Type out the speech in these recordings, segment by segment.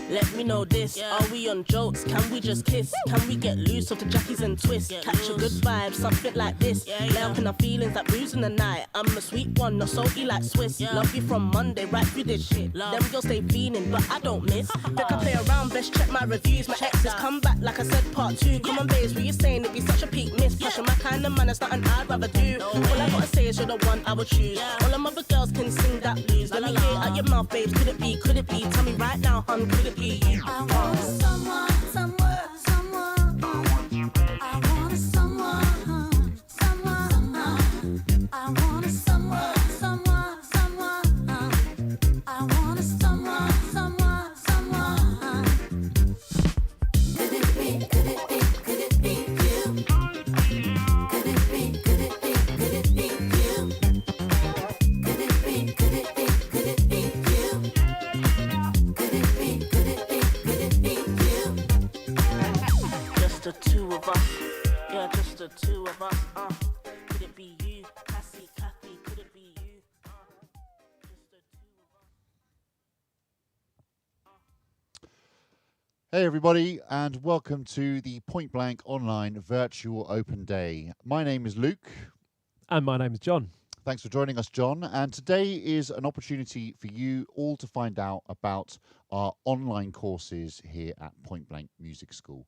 Let me know this. Are we on jokes? Can we just kiss? Can we get loose off the jackies and twists? Catch a good vibe, something like this. Lay up in our feelings like booze in the night. I'm a sweet one, not salty like Swiss. Love you from Monday right through this shit. Them girls stay fiending, but I don't miss. Think I play around, best check my reviews. My exes come back like I said part 2. Come on babes, what you saying? It'd be such a peak miss. Pressure my kind of man, it's nothing I'd rather do. All I gotta say is you're the one I would choose. All them other girls can sing that blues. Let me hear out your mouth, babes. Could it be? Could it be? Tell me right now, hun, could it be you? I want someone, somewhere, someone. I want someone, someone. I want someone, someone, someone. I want someone, someone, someone. Could it be? Could it be? Could it be you? Could it be? Could it be? Could it be you? Could it be? Could it be? Could it be you? Could it be? Could it be? Could it be you? Just the two of us. Yeah, just the two of us. Could it be you? Cassie, Kathy, could it be you? Just the two of us. Hey everybody, and welcome to the Point Blank Online Virtual Open Day. My name is Luke. And my name is John. Thanks for joining us, John. And today is an opportunity for you all to find out about our online courses here at Point Blank Music School.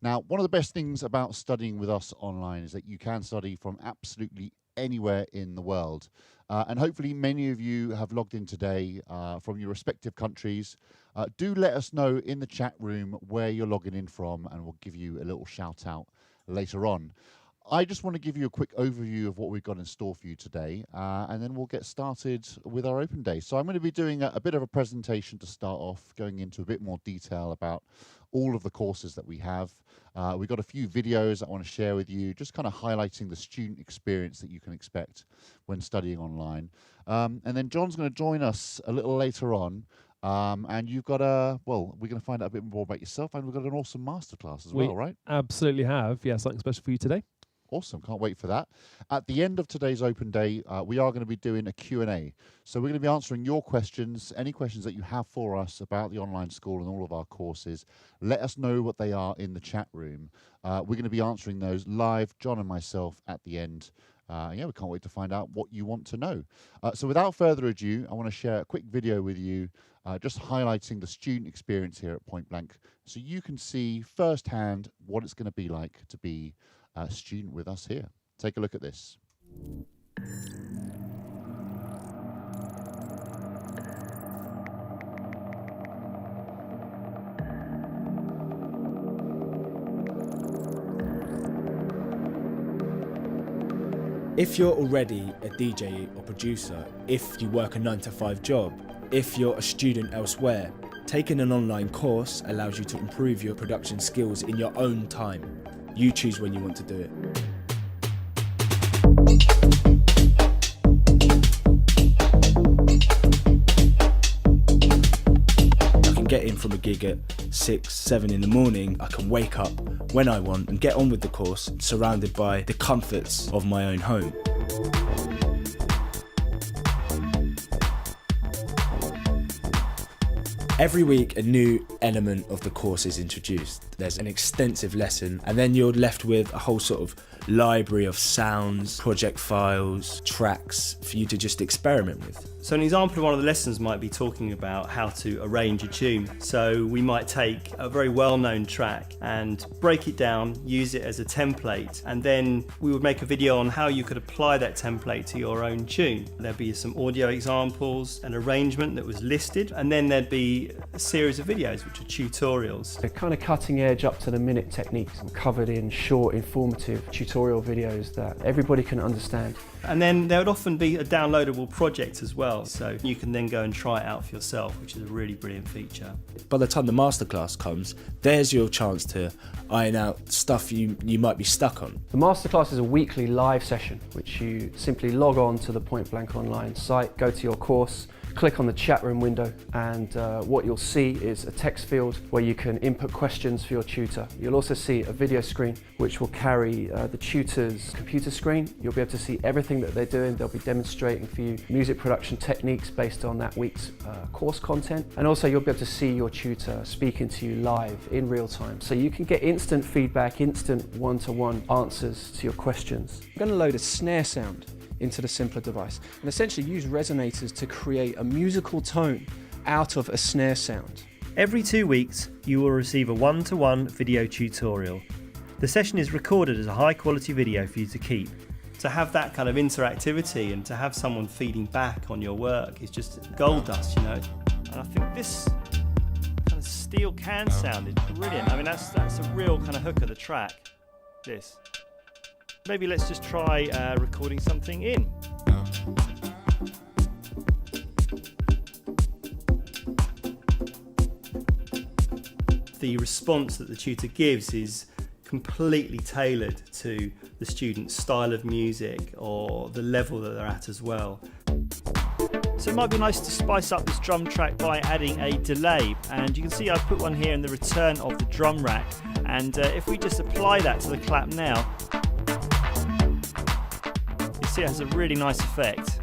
Now, one of the best things about studying with us online is that you can study from absolutely anywhere in the world. And hopefully many of you have logged in today from your respective countries. Do let us know in the chat room where you're logging in from, and we'll give you a little shout out later on. I just want to give you a quick overview of what we've got in store for you today, and then we'll get started with our open day. So I'm going to be doing a bit of a presentation to start off, going into a bit more detail about all of the courses that we have. We've got a few videos I want to share with you, just kind of highlighting the student experience that you can expect when studying online. And then John's going to join us a little later on. And you've got we're going to find out a bit more about yourself, and we've got an awesome masterclass as well, right? Absolutely have. Yeah, something special for you today. Awesome, can't wait for that. At the end of today's open day, we are going to be doing a Q&A. So we're going to be answering your questions, any questions that you have for us about the online school and all of our courses. Let us know what they are in the chat room. We're going to be answering those live, John and myself, at the end. Yeah, we can't wait to find out what you want to know. So without further ado, I want to share a quick video with you, just highlighting the student experience here at Point Blank, so you can see firsthand what it's going to be like to be a student with us here. Take a look at this. If you're already a DJ or producer, if you work a 9-to-5 job, if you're a student elsewhere, taking an online course allows you to improve your production skills in your own time. You choose when you want to do it. I can get in from a gig at 6, 7 in the morning. I can wake up when I want and get on with the course, surrounded by the comforts of my own home. Every week, a new element of the course is introduced. There's an extensive lesson, and then you're left with a whole sort of library of sounds, project files, tracks for you to just experiment with. So an example of one of the lessons might be talking about how to arrange a tune. So we might take a very well-known track and break it down, use it as a template, and then we would make a video on how you could apply that template to your own tune. There'd be some audio examples, an arrangement that was listed, and then there'd be a series of videos which are tutorials. They're kind of cutting edge, up to the minute techniques covered in short, informative tutorial videos that everybody can understand. And then there would often be a downloadable project as well, so you can then go and try it out for yourself, which is a really brilliant feature. By the time the masterclass comes, there's your chance to iron out stuff you might be stuck on. The masterclass is a weekly live session, which you simply log on to the Point Blank Online site, go to your course, click on the chat room window, and what you'll see is a text field where you can input questions for your tutor. You'll also see a video screen which will carry the tutor's computer screen. You'll be able to see everything that they're doing. They'll be demonstrating for you music production techniques based on that week's course content, and also you'll be able to see your tutor speaking to you live in real time, so you can get instant feedback, instant one-to-one answers to your questions. I'm going to load a snare sound into the simpler device and essentially use resonators to create a musical tone out of a snare sound. Every 2 weeks, you will receive a one-to-one video tutorial. The session is recorded as a high-quality video for you to keep. To have that kind of interactivity and to have someone feeding back on your work is just gold dust, you know. And I think this kind of steel can sound is brilliant. I mean, that's a real kind of hook of the track, this. Maybe let's just try recording something in. The response that the tutor gives is completely tailored to the student's style of music or the level that they're at as well. So it might be nice to spice up this drum track by adding a delay, and you can see I've put one here in the return of the drum rack, and if we just apply that to the clap now, you see it has a really nice effect.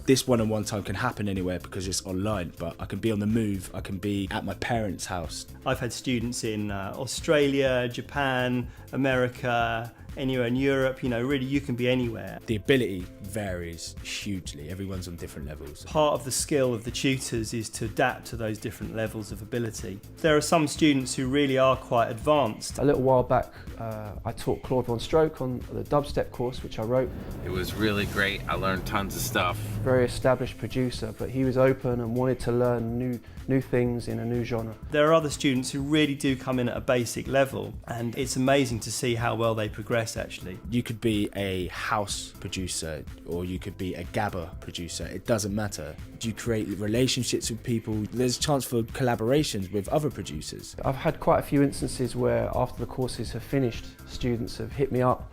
This one-on-one time can happen anywhere because it's online, but I can be on the move, I can be at my parents' house. I've had students in Australia, Japan, America, anywhere in Europe, you know, really you can be anywhere. The ability varies hugely, everyone's on different levels. Part of the skill of the tutors is to adapt to those different levels of ability. There are some students who really are quite advanced. A little while back, I taught Claude Von Stroke on the dubstep course, which I wrote. It was really great. I learned tons of stuff. Very established producer, but he was open and wanted to learn new things in a new genre. There are other students who really do come in at a basic level, and it's amazing to see how well they progress actually. You could be a house producer or you could be a gabba producer, it doesn't matter. Do you create relationships with people? There's a chance for collaborations with other producers. I've had quite a few instances where after the courses have finished, students have hit me up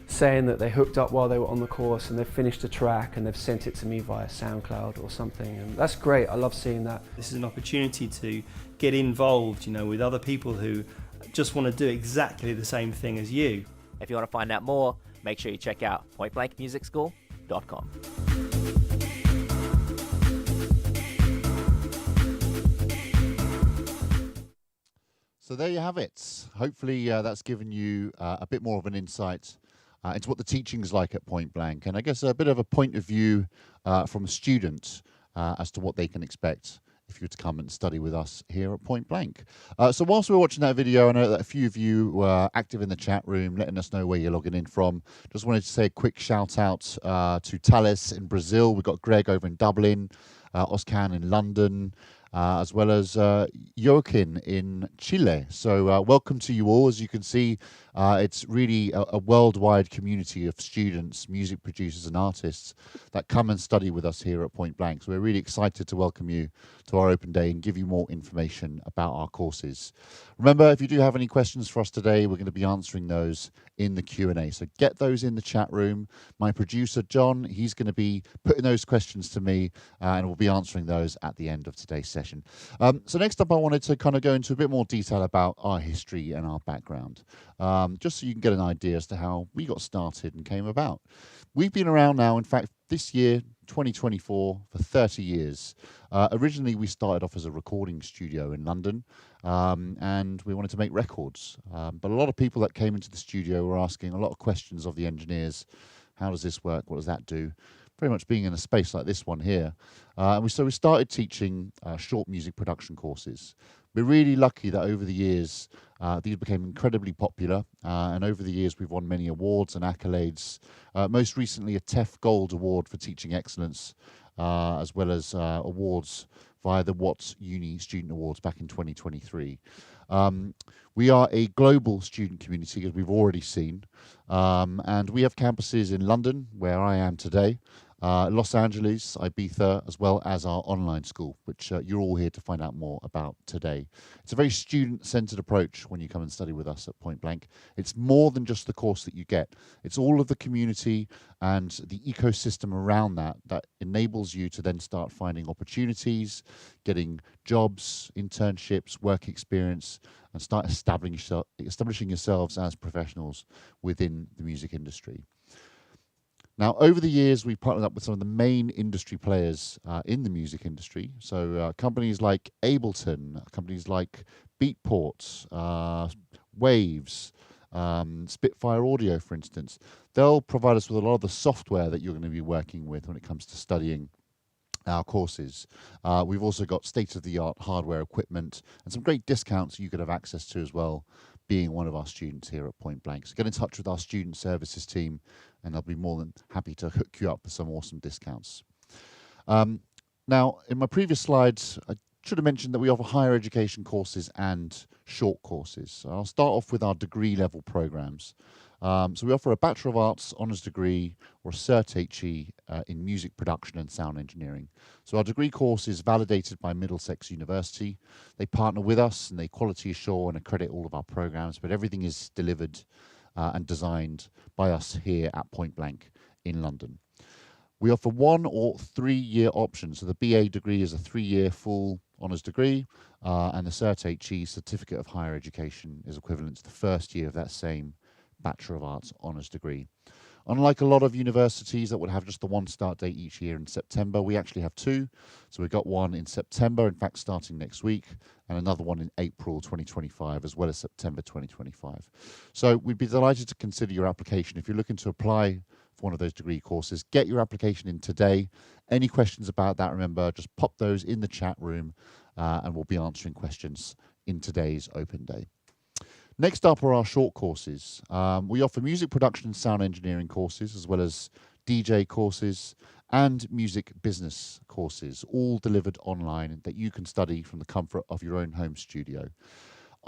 saying that they hooked up while they were on the course and they've finished a track and they've sent it to me via SoundCloud or something, and that's great. I love seeing that. This is an opportunity to get involved, you know, with other people who just want to do exactly the same thing as you. If you want to find out more, make sure you check out pointblankmusicschool.com. So there you have it. Hopefully that's given you a bit more of an insight into what the teaching's like at Point Blank, and I guess a bit of a point of view from a student as to what they can expect if you were to come and study with us here at Point Blank. So whilst we were watching that video, I know that a few of you were active in the chat room, letting us know where you're logging in from. Just wanted to say a quick shout out to Thales in Brazil. We've got Greg over in Dublin, Oscan in London, as well as Joaquin in Chile. So welcome to you all. As you can see, it's really a worldwide community of students, music producers and artists that come and study with us here at Point Blank. So we're really excited to welcome you to our open day and give you more information about our courses. Remember, if you do have any questions for us today, we're going to be answering those in the Q&A. So get those in the chat room. My producer, John, he's going to be putting those questions to me and we'll be answering those at the end of today's session. So next up, I wanted to kind of go into a bit more detail about our history and our background, just so you can get an idea as to how we got started and came about. We've been around now, in fact, this year, 2024, for 30 years. Originally, we started off as a recording studio in London, and we wanted to make records. But a lot of people that came into the studio were asking a lot of questions of the engineers. How does this work? What does that do? Very much being in a space like this one here. So we started teaching short music production courses. We're really lucky that over the years, these became incredibly popular. And over the years, we've won many awards and accolades. Most recently, a TEF Gold Award for Teaching Excellence, as well as awards via the Watts Uni Student Awards back in 2023. We are a global student community, as we've already seen. And we have campuses in London, where I am today, Los Angeles, Ibiza, as well as our online school, which you're all here to find out more about today. It's a very student-centered approach when you come and study with us at Point Blank. It's more than just the course that you get. It's all of the community and the ecosystem around that that enables you to then start finding opportunities, getting jobs, internships, work experience, and start establishing yourselves as professionals within the music industry. Now, over the years, we've partnered up with some of the main industry players in the music industry. So companies like Ableton, companies like Beatport, Waves, Spitfire Audio, for instance. They'll provide us with a lot of the software that you're going to be working with when it comes to studying our courses. We've also got state-of-the-art hardware equipment and some great discounts you could have access to as well, being one of our students here at Point Blank. So get in touch with our student services team and they'll be more than happy to hook you up with some awesome discounts. Now, in my previous slides, I should have mentioned that we offer higher education courses and short courses. So I'll start off with our degree level programs. So we offer a Bachelor of Arts honours degree or a Cert HE in music production and sound engineering. So our degree course is validated by Middlesex University. They partner with us and they quality assure and accredit all of our programs, but everything is delivered and designed by us here at Point Blank in London. We offer 1 or 3 year options. So the BA degree is a 3-year full honours degree, and the Cert HE, Certificate of Higher Education, is equivalent to the first year of that same Bachelor of Arts honours degree. Unlike a lot of universities that would have just the one start date each year in September, we actually have 2. So we've got one in September, in fact, starting next week, and another one in April 2025, as well as September 2025. So we'd be delighted to consider your application. If you're looking to apply for one of those degree courses, get your application in today. Any questions about that, remember, just pop those in the chat room, and we'll be answering questions in today's open day. Next up are our short courses. We offer music production and sound engineering courses, as well as DJ courses and music business courses, all delivered online that you can study from the comfort of your own home studio.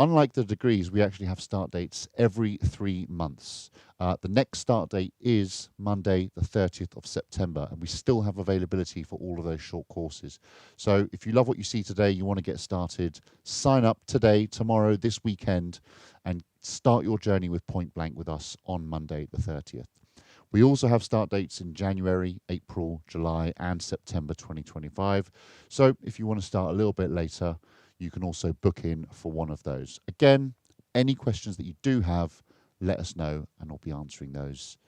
Unlike the degrees, we actually have start dates every 3 months. The next start date is Monday, the 30th of September, and we still have availability for all of those short courses. So if you love what you see today, you want to get started, sign up today, tomorrow, this weekend, and start your journey with Point Blank with us on Monday, the 30th. We also have start dates in January, April, July, and September 2025. So if you want to start a little bit later, you can also book in for one of those. Again, any questions that you do have, let us know, and I'll be answering those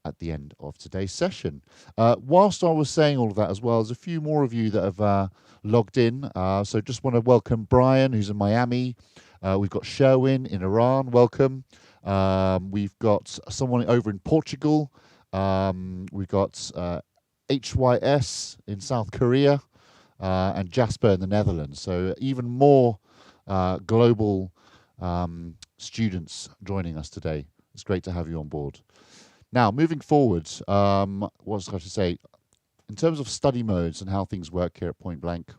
at the end of today's session. Whilst I was saying all of that as well, there's a few more of you that have logged in. So just want to welcome Brian, who's in Miami. We've got Sherwin in Iran, welcome. We've got someone over in Portugal. We've got HYS in South Korea. And Jasper in the Netherlands. So even more global students joining us today. It's great to have you on board. Now, moving forward, what was I going to say? In terms of study modes and how things work here at Point Blank,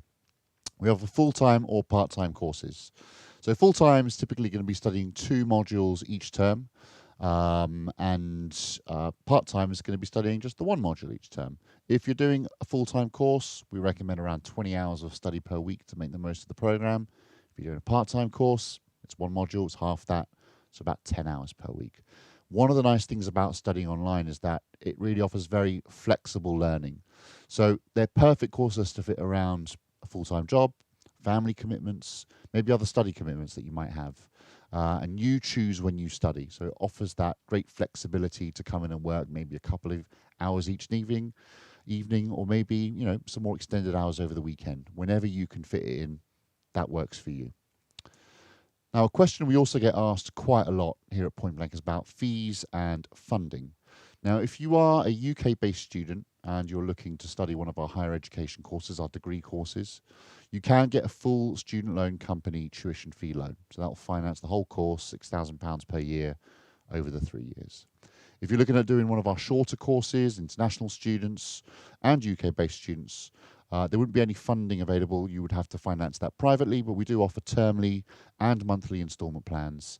we offer full-time or part-time courses. So full-time is typically going to be studying 2 modules each term. And part-time is going to be studying just the 1 module each term. If you're doing a full-time course, we recommend around 20 hours of study per week to make the most of the program. If you're doing a part-time course, it's 1 module, it's half that, so about 10 hours per week. One of the nice things about studying online is that it really offers very flexible learning. So they're perfect courses to fit around a full-time job, family commitments, maybe other study commitments that you might have. And you choose when you study. So it offers that great flexibility to come in and work maybe a couple of hours each evening, or maybe, you know, some more extended hours over the weekend. Whenever you can fit it in, that works for you. Now, a question we also get asked quite a lot here at Point Blank is about fees and funding. Now, if you are a UK-based student and you're looking to study one of our higher education courses, our degree courses, you can get a full student loan company tuition fee loan. So that will finance the whole course, £6,000 per year over the 3 years. If you're looking at doing one of our shorter courses, international students and UK-based students, there wouldn't be any funding available. You would have to finance that privately, but we do offer termly and monthly instalment plans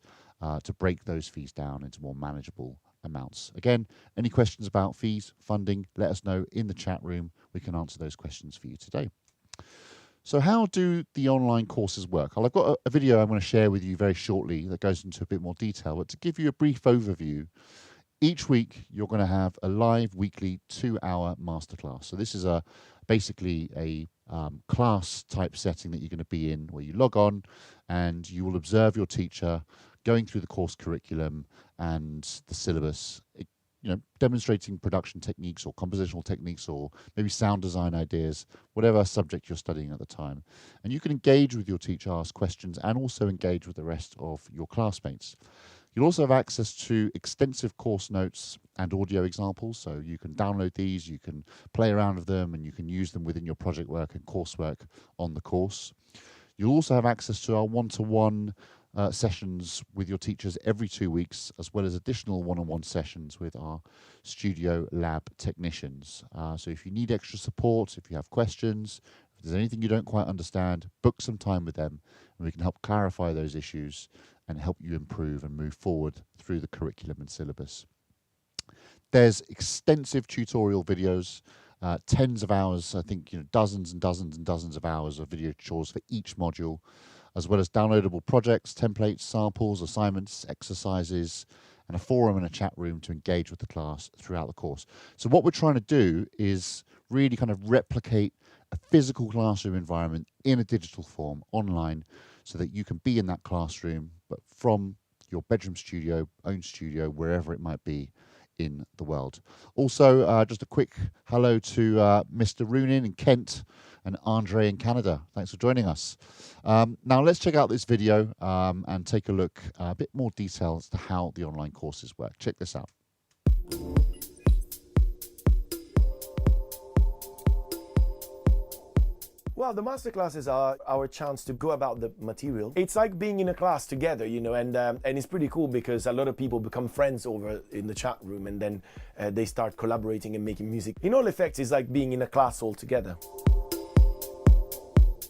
to break those fees down into more manageable amounts. Again, any questions about fees, funding, let us know in the chat room. We can answer those questions for you today. So how do the online courses work? Well, I've got a video I'm going to share with you very shortly that goes into a bit more detail, but to give you a brief overview, each week you're going to have a live weekly 2-hour masterclass. So this is basically a class type setting that you're going to be in, where you log on and you will observe your teacher going through the course curriculum and the syllabus, demonstrating production techniques or compositional techniques or maybe sound design ideas, whatever subject you're studying at the time. And you can engage with your teacher, ask questions, and also engage with the rest of your classmates. You'll also have access to extensive course notes and audio examples, so you can download these, you can play around with them, and you can use them within your project work and coursework on the course. You'll also have access to our one-to-one sessions with your teachers every 2 weeks, as well as additional one-on-one sessions with our studio lab technicians. So if you need extra support, if you have questions, if there's anything you don't quite understand, book some time with them, and we can help clarify those issues and help you improve and move forward through the curriculum and syllabus. There's extensive tutorial videos, tens of hours, I think dozens and dozens and dozens of hours of video tutorials for each module, as well as downloadable projects, templates, samples, assignments, exercises, and a forum and a chat room to engage with the class throughout the course. So what we're trying to do is really kind of replicate a physical classroom environment in a digital form online, so that you can be in that classroom, but from your bedroom studio, own studio, wherever it might be in the world. Also, just a quick hello to Mr. Roonin in Kent and Andre in Canada. Thanks for joining us. Now let's check out this video and take a look, a bit more detail as to how the online courses work. Check this out. Well, the masterclasses are our chance to go about the material. It's like being in a class together, and it's pretty cool because a lot of people become friends over in the chat room, and then they start collaborating and making music. In all effects, it's like being in a class all together.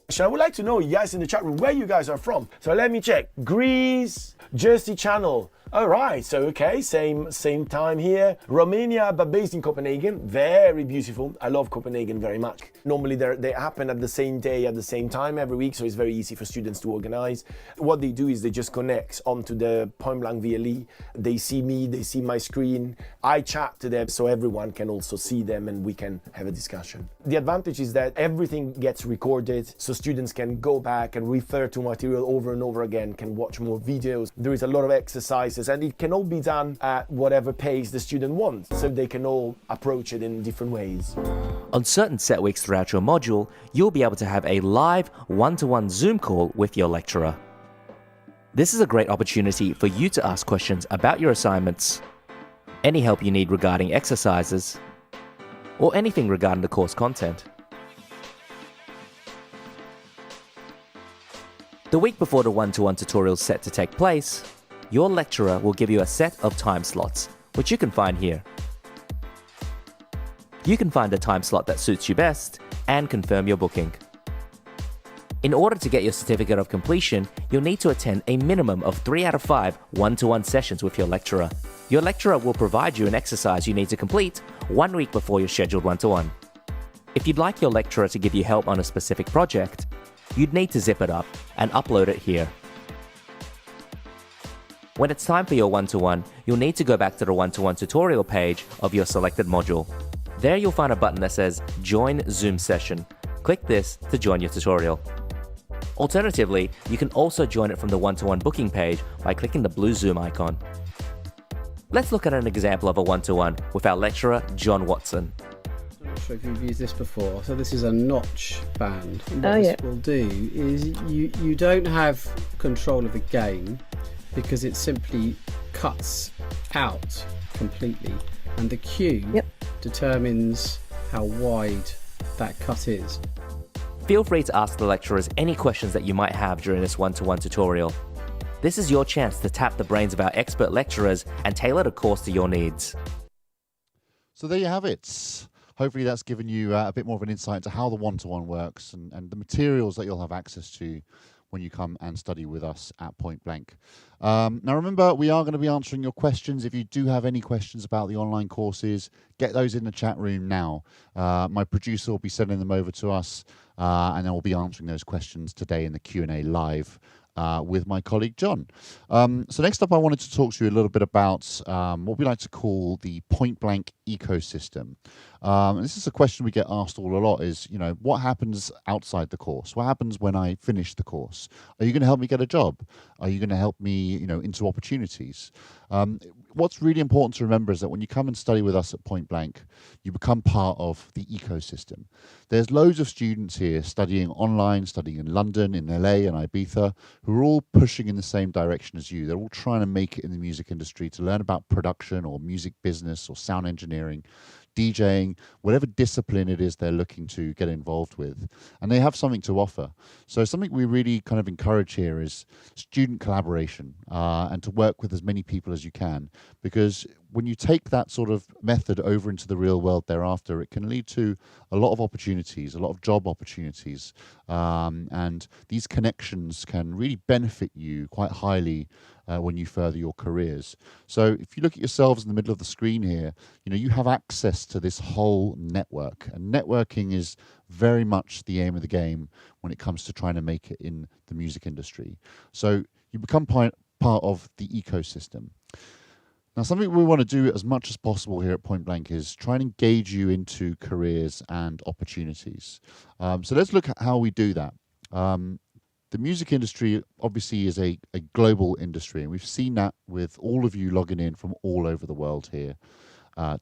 So I would like to know, you guys in the chat room, where you guys are from. So let me check. Greece, Jersey Channel. All right, so okay, same time here. Romania, but based in Copenhagen. Very beautiful. I love Copenhagen very much. Normally they happen at the same day, at the same time every week, so it's very easy for students to organize. What they do is they just connect onto the POINTBLANK VLE. They see me, they see my screen. I chat to them so everyone can also see them and we can have a discussion. The advantage is that everything gets recorded, so students can go back and refer to material over and over again, can watch more videos. There is a lot of exercises, and it can all be done at whatever pace the student wants, so they can all approach it in different ways. On certain set weeks throughout your module, you'll be able to have a live one-to-one Zoom call with your lecturer. This is a great opportunity for you to ask questions about your assignments, any help you need regarding exercises, or anything regarding the course content. The week before the one-to-one tutorial is set to take place, your lecturer will give you a set of time slots, which you can find here. You can find a time slot that suits you best and confirm your booking. In order to get your certificate of completion, you'll need to attend a minimum of 3 out of 5 one-to-one sessions with your lecturer. Your lecturer will provide you an exercise you need to complete 1 week before your scheduled one-to-one. If you'd like your lecturer to give you help on a specific project, you'd need to zip it up and upload it here. When it's time for your one-to-one, you'll need to go back to the one-to-one tutorial page of your selected module. There you'll find a button that says Join Zoom Session. Click this to join your tutorial. Alternatively, you can also join it from the one-to-one booking page by clicking the blue Zoom icon. Let's look at an example of a one-to-one with our lecturer, John Watson. I'm not sure if you've used this before. So this is a notch band. And what this will do is you don't have control of the gain, because it simply cuts out completely, and the cue determines how wide that cut is. Feel free to ask the lecturers any questions that you might have during this one-to-one tutorial. This is your chance to tap the brains of our expert lecturers and tailor the course to your needs. So there you have it. Hopefully that's given you a bit more of an insight into how the one-to-one works and the materials that you'll have access to when you come and study with us at Point Blank. Now remember, we are going to be answering your questions. If you do have any questions about the online courses, get those in the chat room now. My producer will be sending them over to us, and then we'll be answering those questions today in the Q&A live with my colleague John. So next up, I wanted to talk to you a little bit about what we like to call the Point Blank ecosystem. And this is a question we get asked all a lot is, you know, what happens outside the course? What happens when I finish the course? Are you going to help me get a job? Are you going to help me, you know, into opportunities? What's really important to remember is that when you come and study with us at Point Blank, you become part of the ecosystem. There's loads of students here studying online, studying in London, in LA and Ibiza, who are all pushing in the same direction as you. They're all trying to make it in the music industry, to learn about production or music business or sound engineering, DJing, whatever discipline it is they're looking to get involved with. And they have something to offer. So something we really kind of encourage here is student collaboration and to work with as many people as you can, because when you take that sort of method over into the real world thereafter, it can lead to a lot of opportunities, a lot of job opportunities. And these connections can really benefit you quite highly when you further your careers. So if you look at yourselves in the middle of the screen here, you know, you have access to this whole network. And networking is very much the aim of the game when it comes to trying to make it in the music industry. So you become part of the ecosystem. Now, something we want to do as much as possible here at Point Blank is try and engage you into careers and opportunities. So let's look at how we do that. The music industry obviously is a global industry, and we've seen that with all of you logging in from all over the world here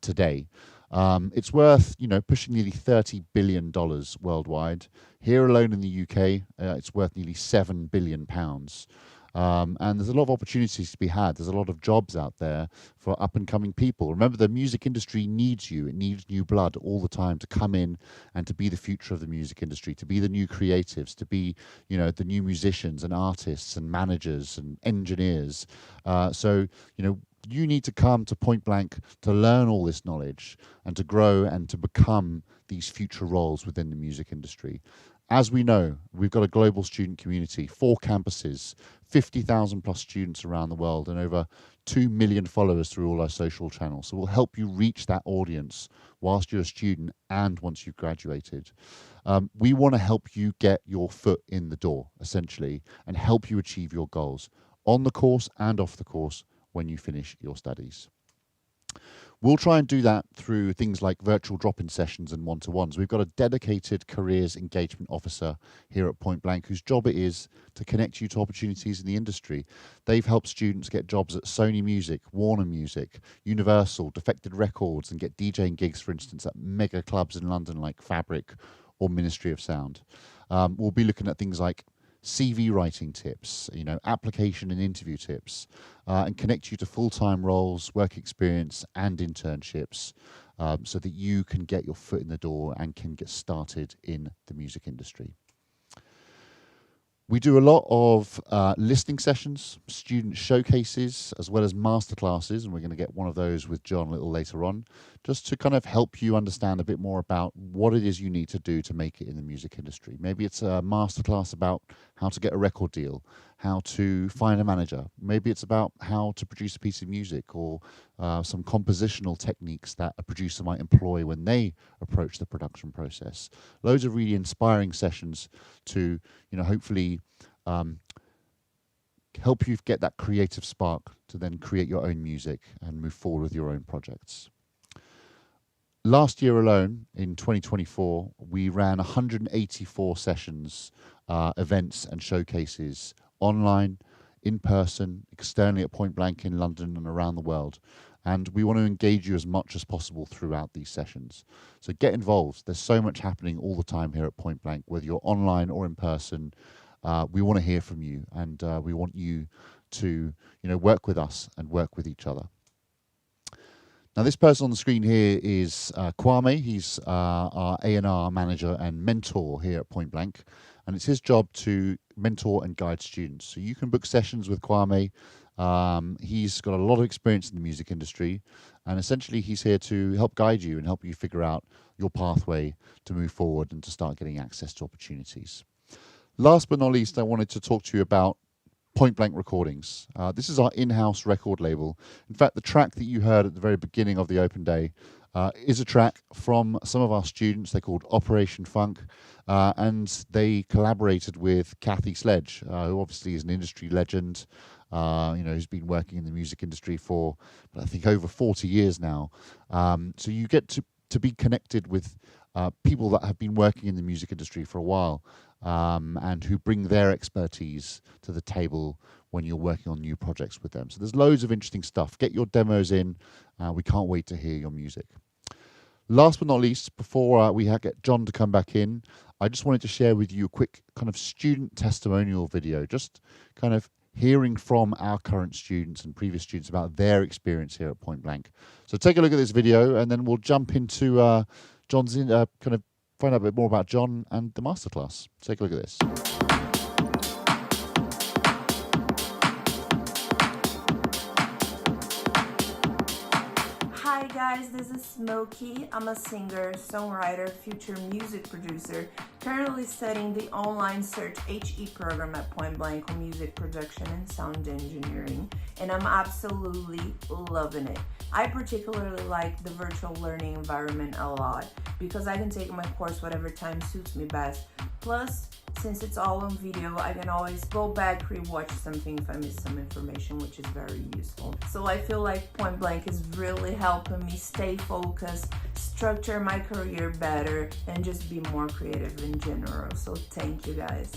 today. It's worth, you know, pushing nearly $30 billion worldwide. Here alone in the UK, it's worth nearly £7 billion. And there's a lot of opportunities to be had. There's a lot of jobs out there for up-and-coming people. Remember, the music industry needs you. It needs new blood all the time to come in and to be the future of the music industry, to be the new creatives, to be, you know, the new musicians and artists and managers and engineers. So, you know, you need to come to Point Blank to learn all this knowledge and to grow and to become these future roles within the music industry. As we know, we've got a global student community, 4 campuses, 50,000 plus students around the world, and over 2 million followers through all our social channels. So we'll help you reach that audience whilst you're a student and once you've graduated. We want to help you get your foot in the door, essentially, and help you achieve your goals on the course and off the course when you finish your studies. We'll try and do that through things like virtual drop-in sessions and one-to-ones. We've got a dedicated careers engagement officer here at Point Blank whose job it is to connect you to opportunities in the industry. They've helped students get jobs at Sony Music, Warner Music, Universal, Defected Records, and get DJing gigs, for instance, at mega clubs in London like Fabric or Ministry of Sound. We'll be looking at things like CV writing tips, you know, application and interview tips, and connect you to full-time roles, work experience, and internships, so that you can get your foot in the door and can get started in the music industry. We do a lot of listening sessions, student showcases, as well as masterclasses, and we're going to get one of those with John a little later on, just to kind of help you understand a bit more about what it is you need to do to make it in the music industry. Maybe it's a masterclass about how to get a record deal, how to find a manager. Maybe it's about how to produce a piece of music, or some compositional techniques that a producer might employ when they approach the production process. Loads of really inspiring sessions to, you know, hopefully help you get that creative spark to then create your own music and move forward with your own projects. Last year alone, in 2024, we ran 184 sessions, events and showcases online, in person, externally at Point Blank in London and around the world. And we want to engage you as much as possible throughout these sessions. So get involved. There's so much happening all the time here at Point Blank, whether you're online or in person. We want to hear from you, and we want you to, you know, work with us and work with each other. Now, this person on the screen here is Kwame. He's our A&R manager and mentor here at Point Blank, and it's his job to mentor and guide students. So you can book sessions with Kwame. He's got a lot of experience in the music industry, and essentially he's here to help guide you and help you figure out your pathway to move forward and to start getting access to opportunities. Last but not least, I wanted to talk to you about Point Blank Recordings. This is our in-house record label. In fact, the track that you heard at the very beginning of the open day is a track from some of our students. They're called Operation Funk, and they collaborated with Kathy Sledge, who obviously is an industry legend, who's been working in the music industry for, I think, over 40 years now. So you get to be connected with people that have been working in the music industry for a while, and who bring their expertise to the table when you're working on new projects with them. So there's loads of interesting stuff. Get your demos in. We can't wait to hear your music. Last but not least, before we get John to come back in, I just wanted to share with you a quick kind of student testimonial video, just kind of hearing from our current students and previous students about their experience here at Point Blank. So take a look at this video, and then we'll jump into John's kind of find out a bit more about John and the masterclass. Take a look at this. Hi guys, this is Smokey. I'm a singer, songwriter, future music producer, currently studying the online Search HE program at Point Blank on music production and sound engineering, and I'm absolutely loving it. I particularly like the virtual learning environment a lot because I can take my course whatever time suits me best. Plus, since it's all on video, I can always go back, re-watch something if I miss some information, which is very useful. So I feel like Point Blank is really helping me stay focused, structure my career better, and just be more creative in general. So thank you guys.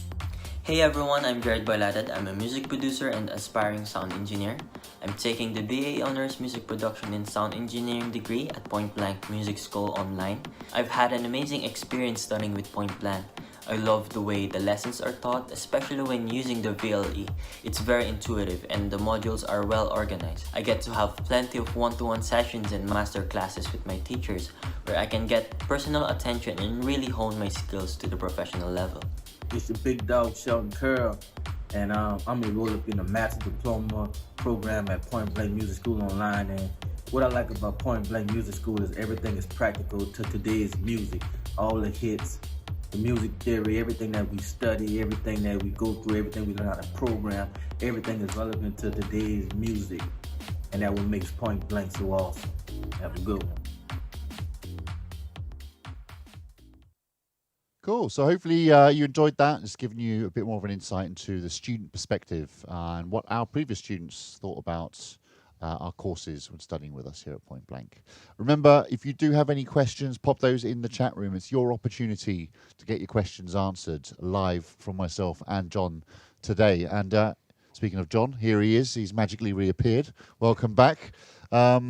Hey everyone, I'm Jared Boyladad. I'm a music producer and aspiring sound engineer. I'm taking the BA Honors Music Production and Sound Engineering degree at Point Blank Music School online. I've had an amazing experience studying with Point Blank. I love the way the lessons are taught, especially when using the VLE. It's very intuitive and the modules are well organized. I get to have plenty of one-to-one sessions and master classes with my teachers where I can get personal attention and really hone my skills to the professional level. It's your big dog Sheldon Curl, and I'm enrolled up in a Master Diploma program at Point Blank Music School online. And what I like about Point Blank Music School is everything is practical to today's music. All the hits, the music theory, everything that we study, everything that we go through, everything we learn how to program, everything is relevant to today's music. And that what makes Point Blank so awesome. Have a good one. Cool. So hopefully you enjoyed that. It's given you a bit more of an insight into the student perspective and what our previous students thought about our courses when studying with us here at Point Blank. Remember, if you do have any questions, pop those in the chat room. It's your opportunity to get your questions answered live from myself and John today. And speaking of John, here he is. He's magically reappeared. Welcome back. I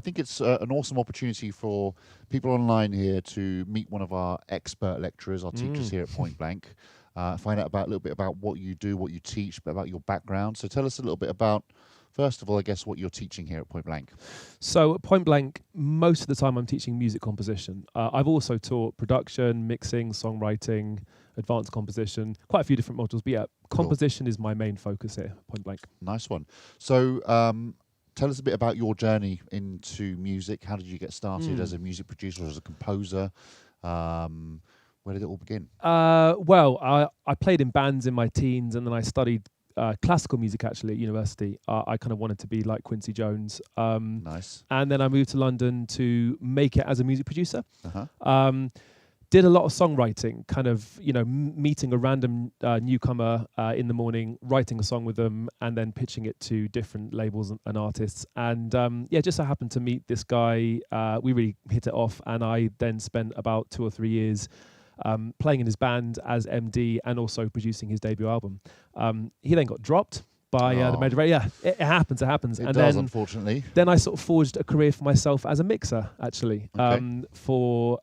think it's an awesome opportunity for people online here to meet one of our expert lecturers, our teachers here at Point Blank, find out a little bit about what you do, what you teach, a bit about your background. So tell us a little bit about, first of all, I guess, what you're teaching here at Point Blank. So at Point Blank, most of the time I'm teaching music composition. I've also taught production, mixing, songwriting, advanced composition, quite a few different modules. But yeah, composition is my main focus here at Point Blank. Nice one. So tell us a bit about your journey into music. How did you get started as a music producer, as a composer? Where did it all begin? Well, I played in bands in my teens, and then I studied classical music actually at university. I kind of wanted to be like Quincy Jones. Nice. And then I moved to London to make it as a music producer. Did a lot of songwriting, kind of, meeting a random newcomer in the morning, writing a song with them, and then pitching it to different labels and artists. And just so happened to meet this guy. We really hit it off, and I then spent about 2 or 3 years playing in his band as MD and also producing his debut album. He then got dropped by the major label. Yeah, it happens. It does, unfortunately. Then I sort of forged a career for myself as a mixer, actually, for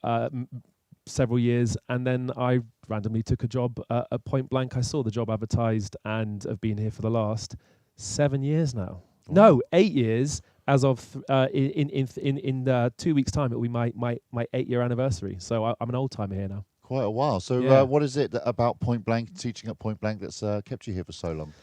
several years, and then I randomly took a job at Point Blank. I saw the job advertised and have been here for the last 7 years now. Oh. No, 8 years. As of in 2 weeks' time, it will be my 8-year anniversary. So I'm an old timer here now. Quite a while. So what is it about Point Blank, teaching at Point Blank, that's kept you here for so long?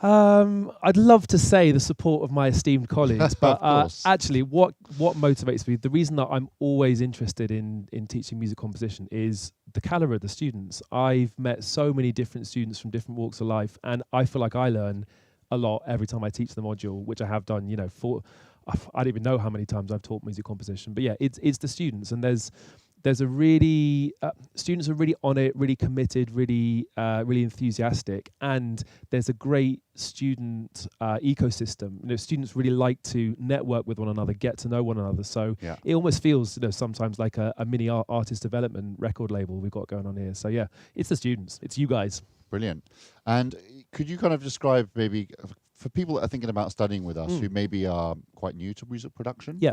I'd love to say the support of my esteemed colleagues, but course. actually, what motivates me, the reason that I'm always interested in teaching music composition is the caliber of the students. I've met so many different students from different walks of life, and I feel like I learn a lot every time I teach the module, which I have done. I don't even know how many times I've taught music composition, but yeah, it's the students, and there's a really students are really on it, really committed, really enthusiastic, and there's a great student ecosystem. Students really like to network with one another, get to know one another. So it almost feels sometimes like a mini artist development record label we've got going on here. So yeah, it's the students, it's you guys. Brilliant. And could you kind of describe, maybe for people that are thinking about studying with us who maybe are quite new to music production? Yeah.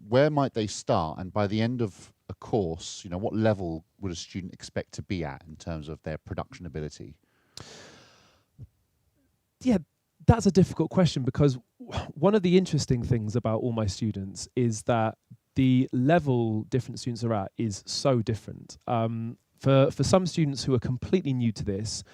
Where might they start? And by the end of a course, what level would a student expect to be at in terms of their production ability? Yeah, that's a difficult question, because one of the interesting things about all my students is that the level different students are at is so different. For some students who are completely new to this,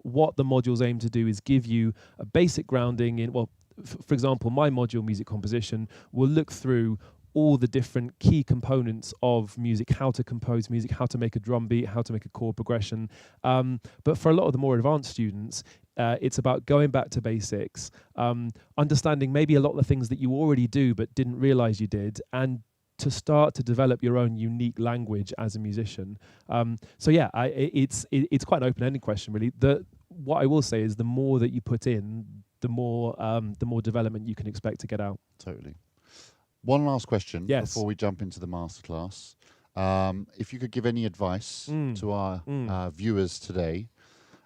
what the modules aim to do is give you a basic grounding in, for example, my module, music composition, will look through all the different key components of music, how to compose music, how to make a drum beat, how to make a chord progression. But for a lot of the more advanced students, it's about going back to basics, understanding maybe a lot of the things that you already do but didn't realize you did, and to start to develop your own unique language as a musician. It's quite an open-ended question, really. What I will say is the more that you put in, the more development you can expect to get out. Totally. One last question before we jump into the masterclass. If you could give any advice to our viewers today,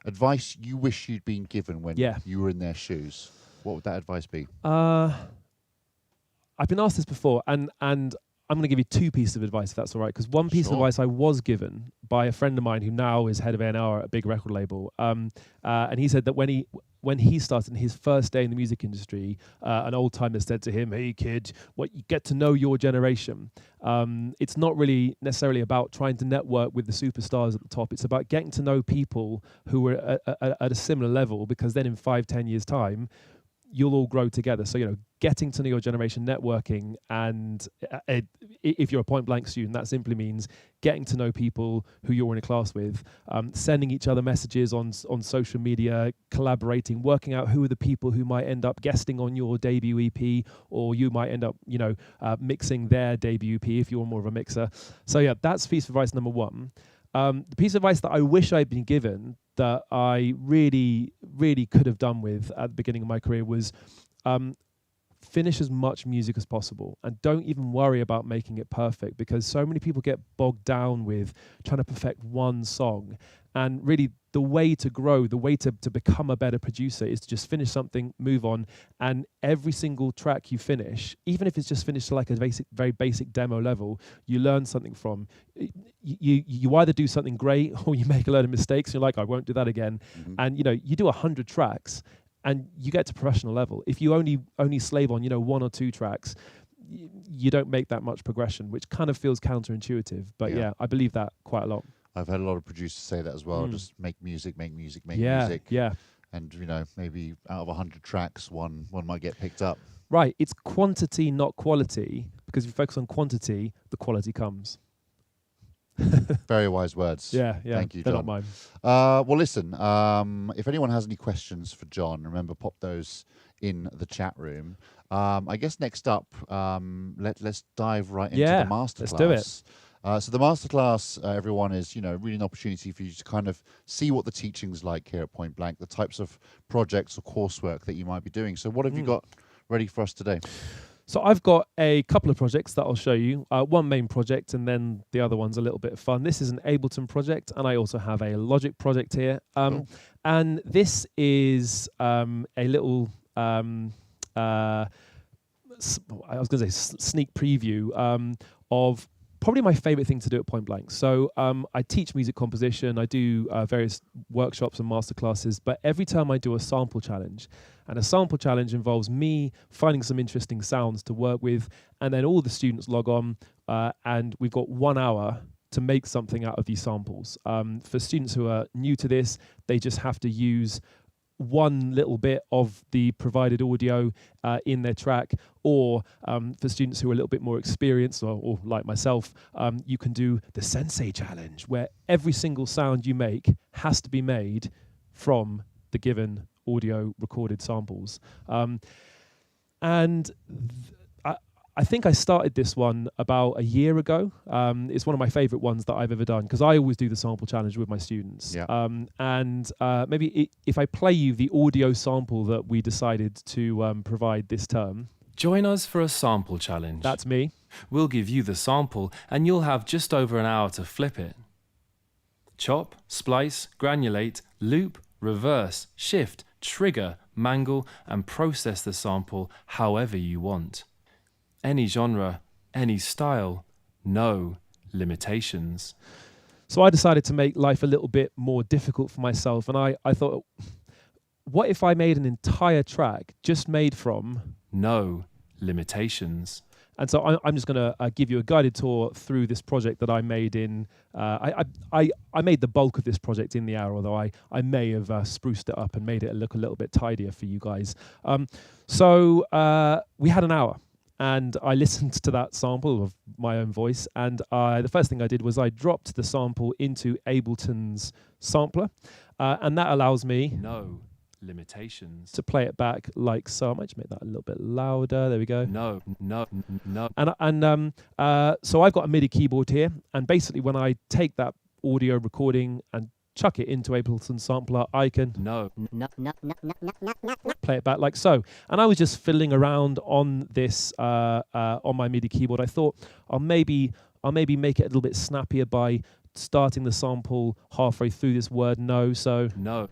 advice you wish you'd been given when you were in their shoes, what would that advice be? I've been asked this before, and I'm going to give you two pieces of advice, if that's all right. Because one piece of advice I was given by a friend of mine who now is head of A&R at a big record label, and he said that when he started in his first day in the music industry, an old timer said to him, "Hey kid, you get to know your generation. It's not really necessarily about trying to network with the superstars at the top. It's about getting to know people who are at a similar level, because then in 5-10 years time, you'll all grow together." So, getting to know your generation, networking, and if you're a Point Blank student, that simply means getting to know people who you're in a class with, sending each other messages on social media, collaborating, working out who are the people who might end up guesting on your debut EP, or you might end up, mixing their debut EP if you're more of a mixer. So yeah, that's piece of advice number one. The piece of advice that I wish I'd been given that I really, really could have done with at the beginning of my career was finish as much music as possible, and don't even worry about making it perfect, because so many people get bogged down with trying to perfect one song. And really, the way to grow, the way to become a better producer is to just finish something, move on, and every single track you finish, even if it's just finished to like a very basic demo level, you learn something from. You either do something great or you make a load of mistakes, and you're like, I won't do that again. Mm-hmm. And you do 100 tracks and you get to professional level. If you only slave on, one or two tracks, you don't make that much progression, which kind of feels counterintuitive. But yeah, I believe that quite a lot. I've had a lot of producers say that as well. Just make music. Yeah. And maybe out of 100 tracks, one might get picked up. Right. It's quantity, not quality. Because if you focus on quantity, the quality comes. Very wise words. Yeah. Thank you, They're John. not mine. Well, listen. If anyone has any questions for John, remember, pop those in the chat room. I guess next up, let's dive right into the masterclass. Let's do it. So the masterclass, everyone, is really an opportunity for you to kind of see what the teaching's like here at Point Blank, the types of projects or coursework that you might be doing. So what have you got ready for us today? So I've got a couple of projects that I'll show you. One main project, and then the other one's a little bit of fun. This is an Ableton project, and I also have a Logic project here. Cool. And this is a little, I was going to say sneak preview of probably my favorite thing to do at Point Blank. So I teach music composition, I do various workshops and masterclasses, but every time I do a sample challenge, and a sample challenge involves me finding some interesting sounds to work with, and then all the students log on, and we've got 1 hour to make something out of these samples. For students who are new to this, they just have to use one little bit of the provided audio in their track, or for students who are a little bit more experienced, or like myself, you can do the Sensei Challenge, where every single sound you make has to be made from the given audio recorded samples. I think I started this one about a year ago. It's one of my favorite ones that I've ever done, because I always do the sample challenge with my students. Yeah. Maybe if I play you the audio sample that we decided to provide this term. Join us for a sample challenge. That's me. We'll give you the sample and you'll have just over an hour to flip it. Chop, splice, granulate, loop, reverse, shift, trigger, mangle, and process the sample however you want. Any genre, any style, no limitations. So I decided to make life a little bit more difficult for myself, and I thought, what if I made an entire track just made from no limitations? And so I'm just going to give you a guided tour through this project that I made in. I made the bulk of this project in the hour, although I may have spruced it up and made it look a little bit tidier for you guys. So we had an hour, and I listened to that sample of my own voice, and the first thing I did was I dropped the sample into Ableton's sampler, and that allows me no limitations to play it back like so. I might just make that a little bit louder. There we go. No. And so I've got a MIDI keyboard here, and basically when I take that audio recording and chuck it into Ableton sampler, I can play it back like so. And I was just fiddling around on this on my MIDI keyboard. I thought I'll maybe make it a little bit snappier by starting the sample halfway through this word no. So no.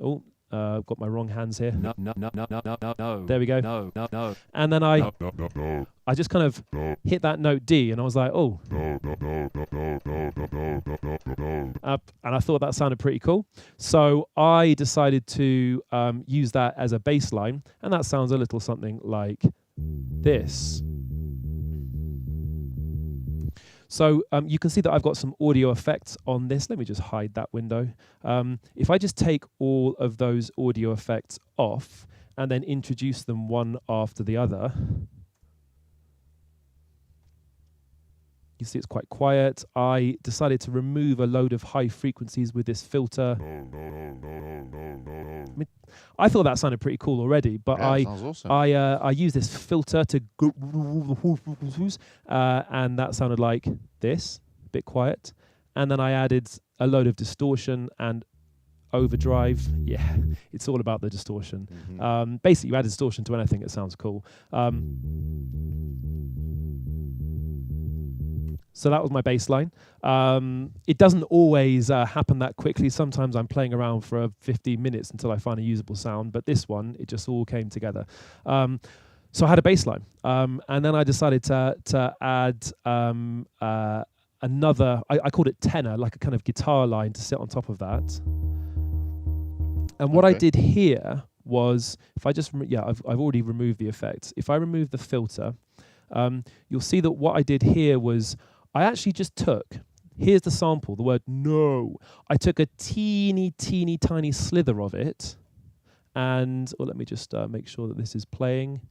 Oh, I've got my wrong hands here. No. There we go. No. And then I just kind of hit that note D, and I was like, oh. And I thought that sounded pretty cool. So I decided to use that as a bass line, and that sounds a little something like this. So you can see that I've got some audio effects on this. Let me just hide that window. If I just take all of those audio effects off and then introduce them one after the other, you see it's quite quiet. I decided to remove a load of high frequencies with this filter. I thought that sounded pretty cool already, but yeah, sounds awesome. I used this filter to and that sounded like this, a bit quiet. And then I added a load of distortion and overdrive. Yeah, it's all about the distortion. Mm-hmm. Basically, you add distortion to anything, it sounds cool. So that was my bass line. It doesn't always happen that quickly. Sometimes I'm playing around for 15 minutes until I find a usable sound. But this one, it just all came together. So I had a bass line. And then I decided to add another, I called it tenor, like a kind of guitar line to sit on top of that. And what I did here was, if I just, I've already removed the effects. If I remove the filter, you'll see that what I did here was, I actually just took, here's the sample, the word no. I took a teeny tiny slither of it, and let me just make sure that this is playing.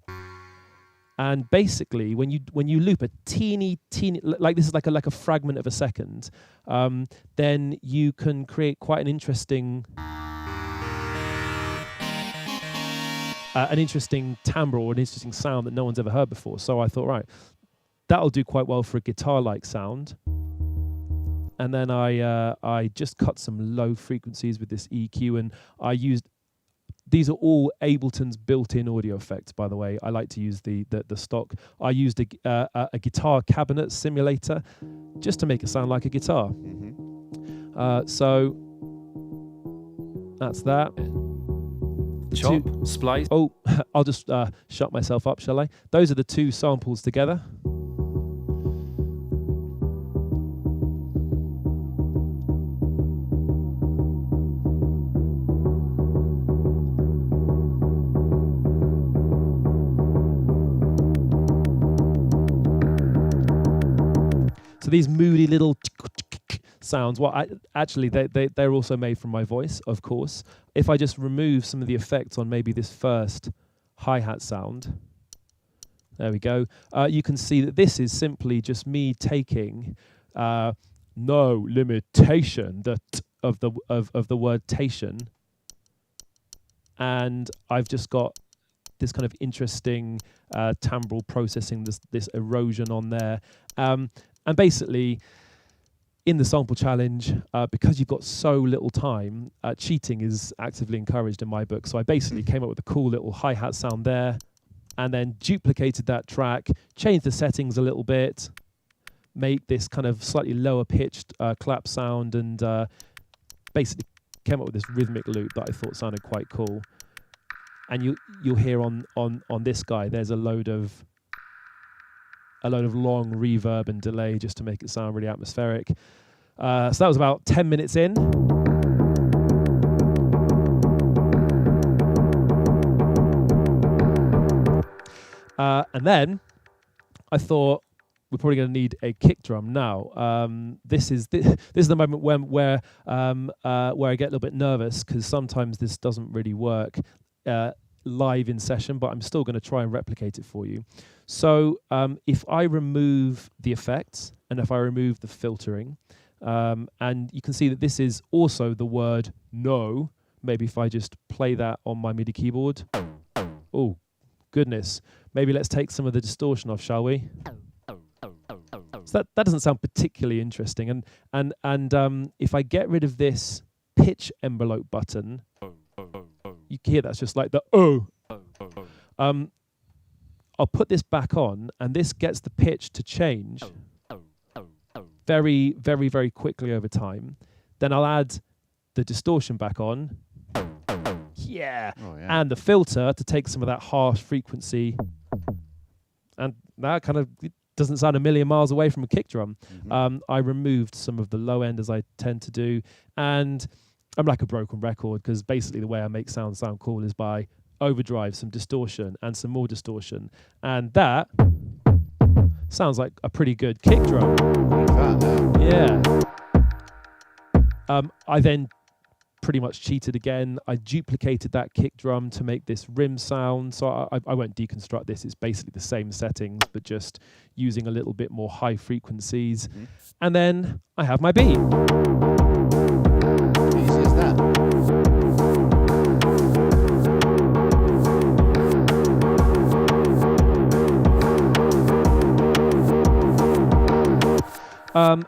And basically, when you loop a teeny, like this is like a fragment of a second, then you can create quite an interesting timbre or an interesting sound that no one's ever heard before. So I thought, right, that'll do quite well for a guitar-like sound. And then I just cut some low frequencies with this EQ, and I used, these are all Ableton's built-in audio effects, by the way. I like to use the stock. I used a guitar cabinet simulator just to make it sound like a guitar. Mm-hmm. So that's that. Chop, splice. Oh, I'll just shut myself up, shall I? Those are the two samples together. So these moody little sounds. Well, actually, they're also made from my voice, of course. If I just remove some of the effects on maybe this first hi-hat sound, there we go. You can see that this is simply just me taking no limitation of the word tation, and I've just got this kind of interesting timbral processing, this erosion on there, and basically in the sample challenge, because you've got so little time, cheating is actively encouraged in my book. So I basically came up with a cool little hi-hat sound there, and then duplicated that track, changed the settings a little bit, make this kind of slightly lower pitched clap sound, and basically came up with this rhythmic loop that I thought sounded quite cool. And you'll hear on this guy, there's a load of long reverb and delay just to make it sound really atmospheric. So that was about 10 minutes in. And then I thought we're probably going to need a kick drum now. This is the moment where I get a little bit nervous, because sometimes this doesn't really work live in session, but I'm still going to try and replicate it for you. So if I remove the effects and if I remove the filtering, and you can see that this is also the word no. Maybe if I just play that on my MIDI keyboard. Oh, goodness. Maybe let's take some of the distortion off, shall we? So that doesn't sound particularly interesting. And if I get rid of this pitch envelope button, you can hear that's just like the oh. I'll put this back on, and this gets the pitch to change very, very, very quickly over time. Then I'll add the distortion back on. Yeah. And the filter to take some of that harsh frequency. And that kind of doesn't sound a million miles away from a kick drum. I removed some of the low end, as I tend to do. And I'm like a broken record, because basically the way I make sound cool is by overdrive, some distortion, and some more distortion. And that sounds like a pretty good kick drum. Yeah. I then pretty much cheated again. I duplicated that kick drum to make this rim sound. So I won't deconstruct this. It's basically the same settings, but just using a little bit more high frequencies. And then I have my beat. Easy as that.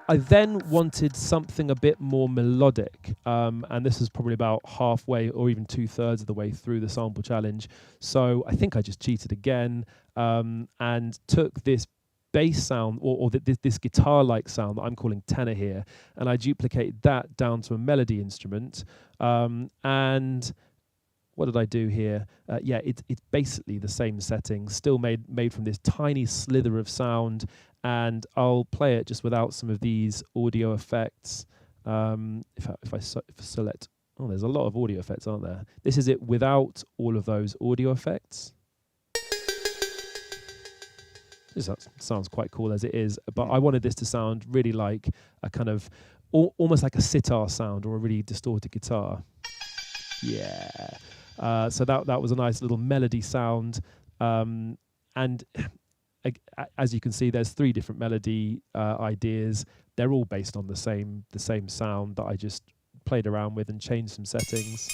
I then wanted something a bit more melodic, and this is probably about halfway or even 2/3 of the way through the sample challenge. So I think I just cheated again and took this bass sound or this guitar-like sound that I'm calling tenor here, and I duplicated that down to a melody instrument. And what did I do here? It's basically the same settings, still made from this tiny slither of sound. And I'll play it just without some of these audio effects. If I select, there's a lot of audio effects, aren't there? This is it without all of those audio effects. This sounds quite cool as it is, but I wanted this to sound really like a kind of almost like a sitar sound or a really distorted guitar. Yeah. So that was a nice little melody sound, and as you can see, there's 3 different melody ideas. They're all based on the same sound that I just played around with and changed some settings.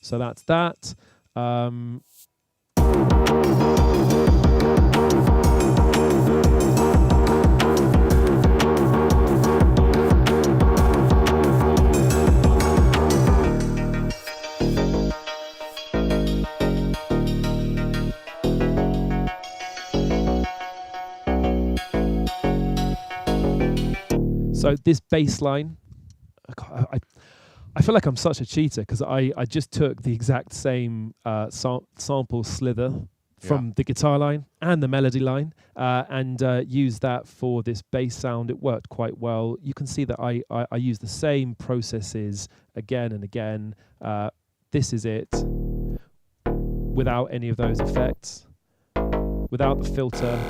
So that's that. So this bass line, I feel like I'm such a cheater, because I just took the exact same sample slither from the guitar line and the melody line and used that for this bass sound. It worked quite well. You can see that I use the same processes again and again. This is it, without any of those effects, without the filter.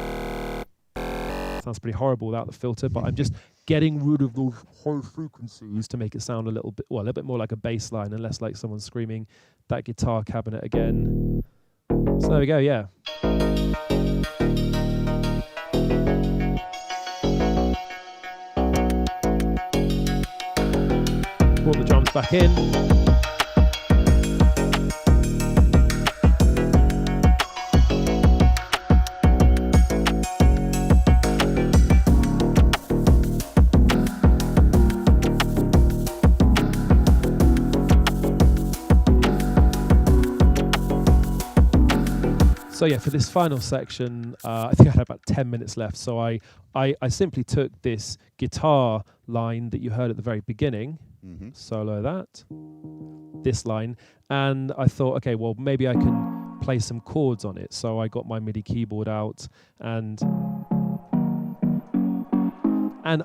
Sounds pretty horrible without the filter, but I'm just getting rid of those high frequencies to make it sound a little bit more like a bass line and less like someone screaming. That guitar cabinet again. So there we go, yeah. Brought the drums back in. So yeah, for this final section, I think I had about 10 minutes left. So I simply took this guitar line that you heard at the very beginning, solo that, this line, and I thought, okay, well, maybe I can play some chords on it. So I got my MIDI keyboard out and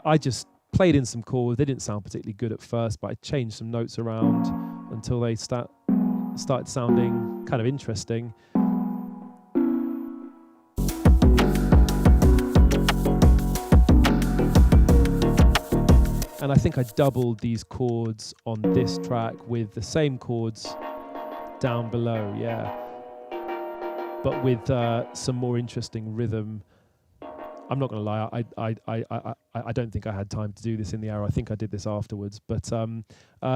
I just played in some chords. They didn't sound particularly good at first, but I changed some notes around until they started sounding kind of interesting. And I think I doubled these chords on this track with the same chords down below, yeah. But with some more interesting rhythm. I'm not going to lie, I don't think I had time to do this in the hour. I think I did this afterwards. But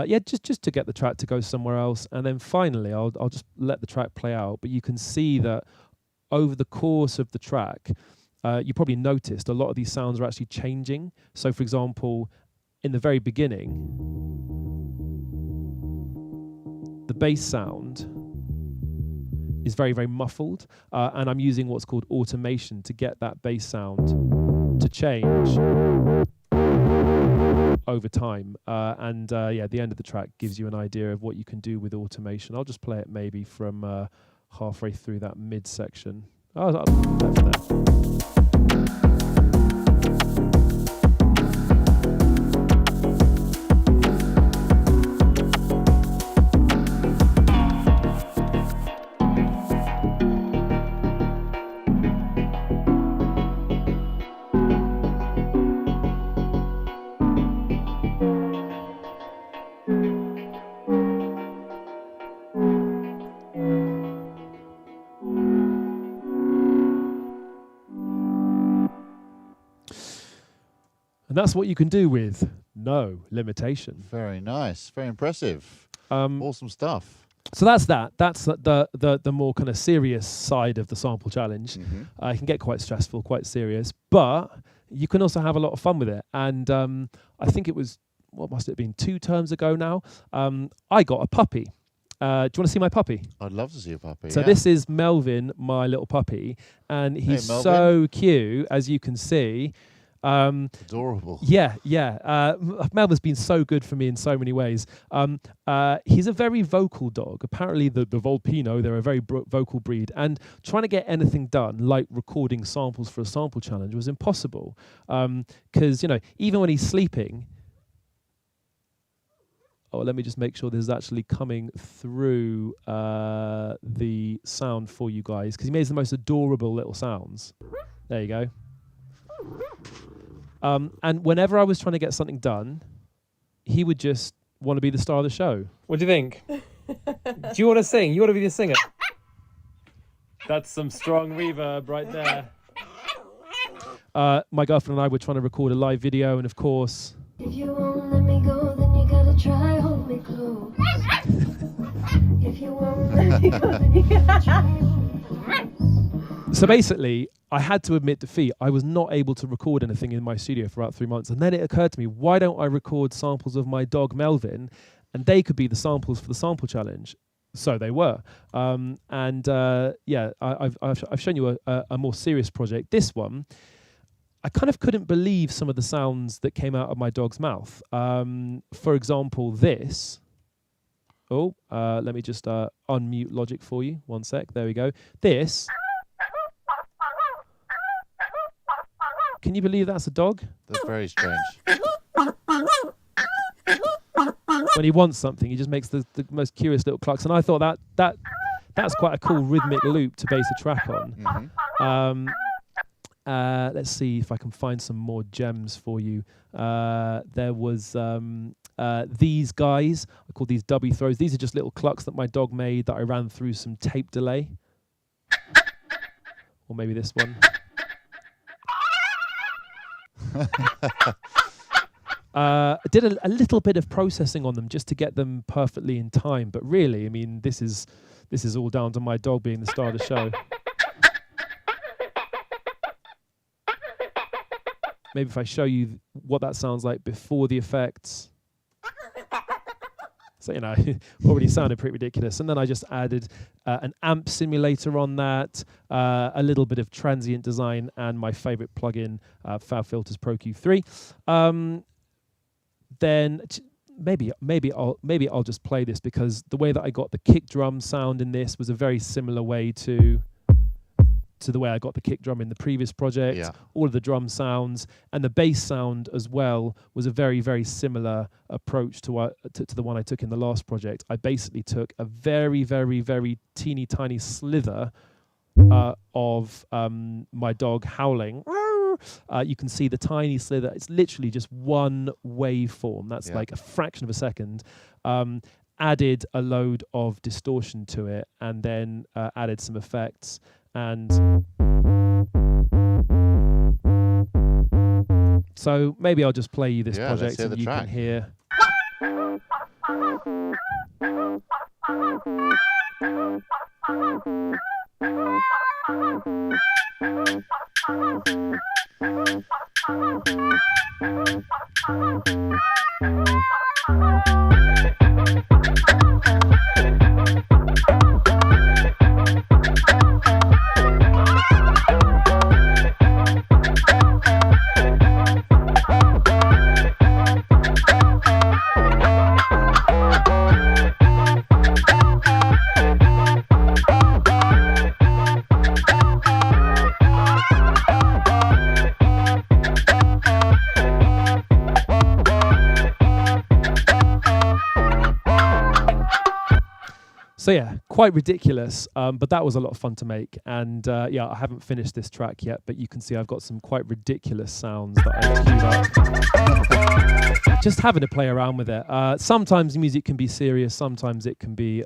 yeah, just to get the track to go somewhere else. And then finally, I'll just let the track play out. But you can see that over the course of the track, you probably noticed a lot of these sounds are actually changing. So for example, in the very beginning, the bass sound is very, very muffled, and I'm using what's called automation to get that bass sound to change over time. Yeah, the end of the track gives you an idea of what you can do with automation. I'll just play it maybe from halfway through that mid section. I'll play it from there. And that's what you can do with no limitation. Very nice. Very impressive. Awesome stuff. So that's that. That's the more kind of serious side of the sample challenge. It can get quite stressful, quite serious, but you can also have a lot of fun with it. And I think it was, what must it have been, 2 terms ago now, I got a puppy. Do you want to see my puppy? I'd love to see a puppy. So this is Melvin, my little puppy, and he's so cute, as you can see. Adorable. Yeah. Melvin's been so good for me in so many ways. He's a very vocal dog. Apparently the Volpino, they're a very vocal breed, and trying to get anything done, like recording samples for a sample challenge, was impossible. Because, even when he's sleeping, let me just make sure this is actually coming through the sound for you guys, because he makes the most adorable little sounds. There you go. And whenever I was trying to get something done, he would just want to be the star of the show. What do you think? Do you want to sing? You want to be the singer? That's some strong reverb right there. My girlfriend and I were trying to record a live video, and of course... If you won't let me go, then you gotta try hold me close. If you won't let me go, then you gotta try hold me close. So basically, I had to admit defeat. I was not able to record anything in my studio for about 3 months. And then it occurred to me, why don't I record samples of my dog, Melvin, and they could be the samples for the sample challenge? So they were. Yeah, I've shown you a more serious project. This one, I kind of couldn't believe some of the sounds that came out of my dog's mouth. For example, this. Let me just unmute Logic for you. 1 sec. There we go. This. Can you believe that's a dog? That's very strange. When he wants something, he just makes the most curious little clucks. And I thought that's quite a cool rhythmic loop to base a track on. let's see if I can find some more gems for you. There was these guys. I call these W throws. These are just little clucks that my dog made that I ran through some tape delay. Or maybe this one. I did a little bit of processing on them just to get them perfectly in time. But really, I mean, this is all down to my dog being the star of the show. Maybe if I show you what that sounds like before the effects. So, you know, already sounded pretty ridiculous. And then I just added an amp simulator on that, a little bit of transient design, and my favorite plugin, FabFilters Pro Q3. Then maybe I'll just play this, because the way that I got the kick drum sound in this was a very similar way to the way I got the kick drum in the previous project. Yeah. All of the drum sounds and the bass sound as well was a very, very similar approach to the one I took in the last project. I basically took a very, very, very teeny tiny slither of my dog howling. You can see the tiny slither. It's literally just one waveform. That's like a fraction of a second. Added a load of distortion to it, and then added some effects. And so maybe I'll just play you this project and you can hear. So yeah, quite ridiculous, but that was a lot of fun to make. And yeah, I haven't finished this track yet, but you can see I've got some quite ridiculous sounds that I've queued up. Just having to play around with it. Sometimes music can be serious, sometimes it can be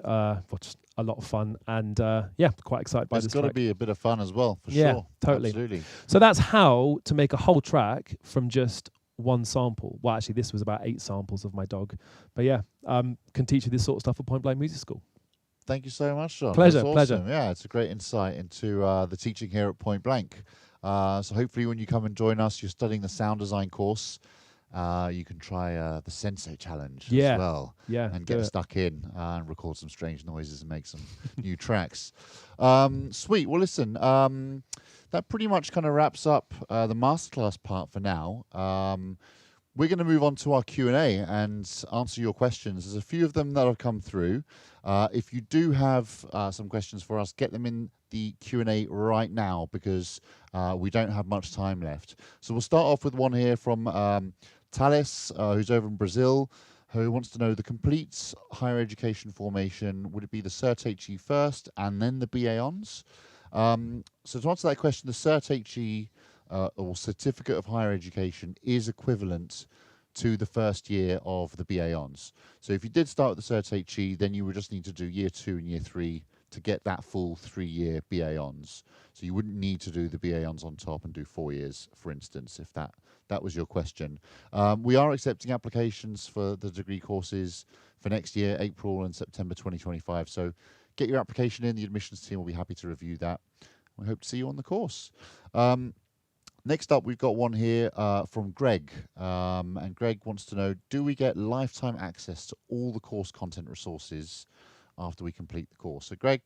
just a lot of fun. And yeah, quite excited by this track. It's got to be a bit of fun as well, for yeah, sure. Totally. Absolutely. So that's how to make a whole track from just one sample. Well, actually, this was about 8 samples of my dog. But yeah, can teach you this sort of stuff at Point Blank Music School. Thank you so much, John. Pleasure, That's pleasure. awesome. Yeah, it's a great insight into the teaching here at Point Blank. So hopefully when you come and join us, you're studying the sound design course, you can try the Sensei Challenge as well. Yeah, and get stuck in and record some strange noises and make some new tracks. Sweet. Well, listen, that pretty much kind of wraps up the masterclass part for now. We're going to move on to our Q&A and answer your questions. There's a few of them that have come through. If you do have some questions for us, get them in the Q&A right now, because we don't have much time left. So we'll start off with one here from Thales, who's over in Brazil, who wants to know the complete higher education formation. Would it be the Cert HE first and then the BA Hons? So to answer that question, the Cert HE or Certificate of Higher Education is equivalent to the first year of the BA Hons. So if you did start with the Cert HE, then you would just need to do year 2 and year 3 to get that full 3-year BA Hons. So you wouldn't need to do the BA Hons on top and do 4 years, for instance, if that was your question. We are accepting applications for the degree courses for next year, April and September 2025. So get your application in. The admissions team will be happy to review that. We hope to see you on the course. Next up, we've got one here from Greg. And Greg wants to know, do we get lifetime access to all the course content resources after we complete the course? So Greg,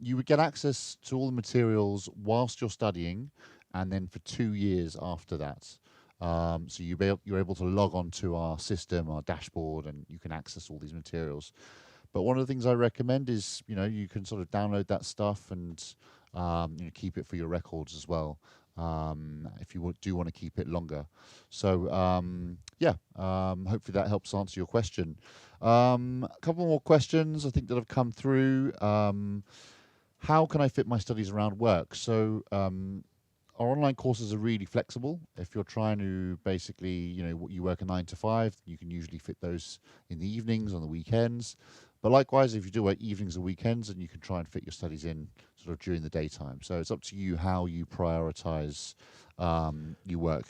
you would get access to all the materials whilst you're studying, and then for 2 years after that. So you're able to log on to our system, our dashboard, and you can access all these materials. But one of the things I recommend is, you can sort of download that stuff and keep it for your records as well. If you do want to keep it longer. So hopefully that helps answer your question. A couple more questions I think that have come through. How can I fit my studies around work? So our online courses are really flexible. If you're trying to basically, you work a 9 to 5, you can usually fit those in the evenings, on the weekends. But likewise, if you do work evenings and weekends, then you can try and fit your studies in sort of during the daytime. So it's up to you how you prioritize your work.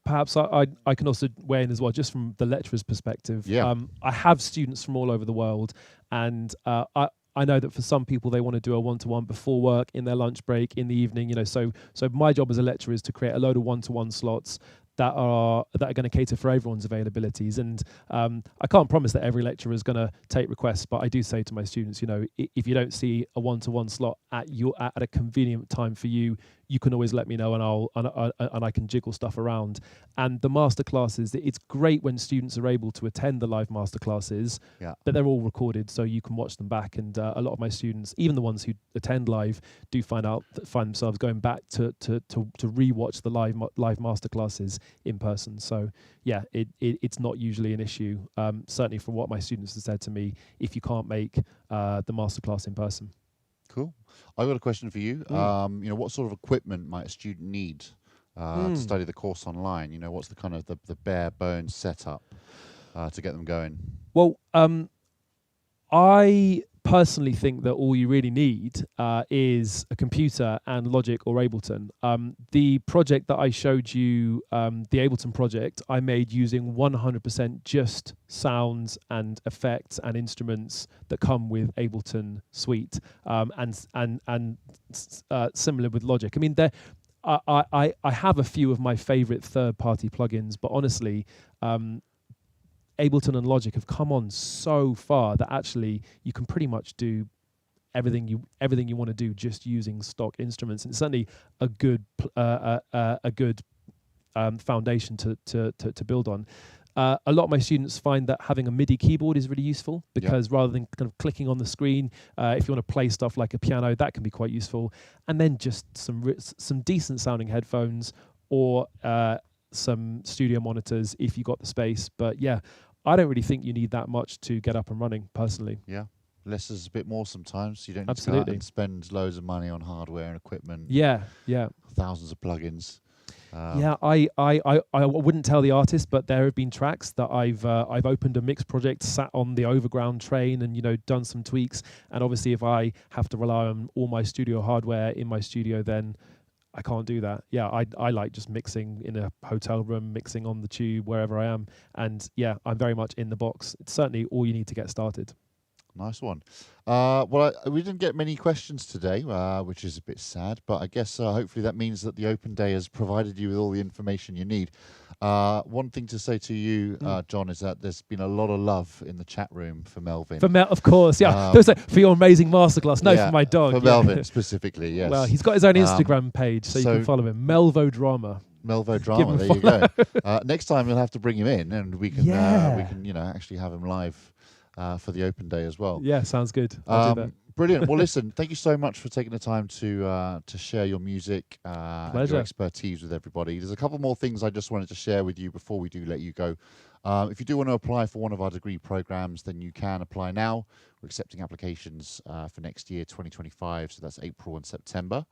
Perhaps I can also weigh in as well, just from the lecturer's perspective. Yeah. I have students from all over the world, and I know that for some people they want to do a one-to-one before work, in their lunch break, in the evening. So my job as a lecturer is to create a load of one-to-one slots that are going to cater for everyone's availabilities. And I can't promise that every lecturer is going to take requests, but I do say to my students, if you don't see a one-to-one slot at a convenient time for you, you can always let me know, and I can jiggle stuff around. And the masterclasses, it's great when students are able to attend the live masterclasses, but they're all recorded, so you can watch them back. And a lot of my students, even the ones who attend live, do find themselves going back to rewatch the live masterclasses in person. So yeah, it's not usually an issue. Certainly from what my students have said to me, if you can't make the masterclass in person. Cool. I've got a question for you. What sort of equipment might a student need to study the course online? What's the kind of the bare bones setup to get them going? Well, I personally think that all you really need is a computer and Logic or Ableton. The project that I showed you, the Ableton project, I made using 100% just sounds and effects and instruments that come with Ableton Suite, and similar with Logic. I mean, I have a few of my favorite third-party plugins, but honestly, Ableton and Logic have come on so far that actually you can pretty much do everything you want to do just using stock instruments. And it's certainly a good foundation to build on. A lot of my students find that having a MIDI keyboard is really useful, because rather than kind of clicking on the screen, if you want to play stuff like a piano, that can be quite useful. And then just some decent sounding headphones, or some studio monitors if you got the space. But yeah, I don't really think you need that much to get up and running, personally. Yeah, less is a bit more sometimes. You don't need Absolutely. to go out and spend loads of money on hardware and equipment. Yeah. Thousands of plugins. I wouldn't tell the artist, but there have been tracks that I've opened a mix project, sat on the overground train, and done some tweaks. And obviously, if I have to rely on all my studio hardware in my studio, then I can't do that. Yeah, I like just mixing in a hotel room, mixing on the tube, wherever I am. And yeah, I'm very much in the box. It's certainly all you need to get started. Nice one. We didn't get many questions today, which is a bit sad, but I guess hopefully that means that the open day has provided you with all the information you need. One thing to say to you, John, is that there's been a lot of love in the chat room for Melvin. Of course, yeah. For your amazing masterclass. No, for my dog. For Melvin specifically, yes. Well, he's got his own Instagram page, so you can follow him. Melvo Drama. Melvo Drama, there you go. Next time we'll have to bring him in, and we can actually have him live for the open day as well. Yeah, sounds good. I'll do that. Brilliant. Well, listen, thank you so much for taking the time to share your music and your expertise with everybody. There's a couple more things I just wanted to share with you before we do let you go. If you do want to apply for one of our degree programs, then you can apply now. We're accepting applications for next year, 2025, so that's April and September.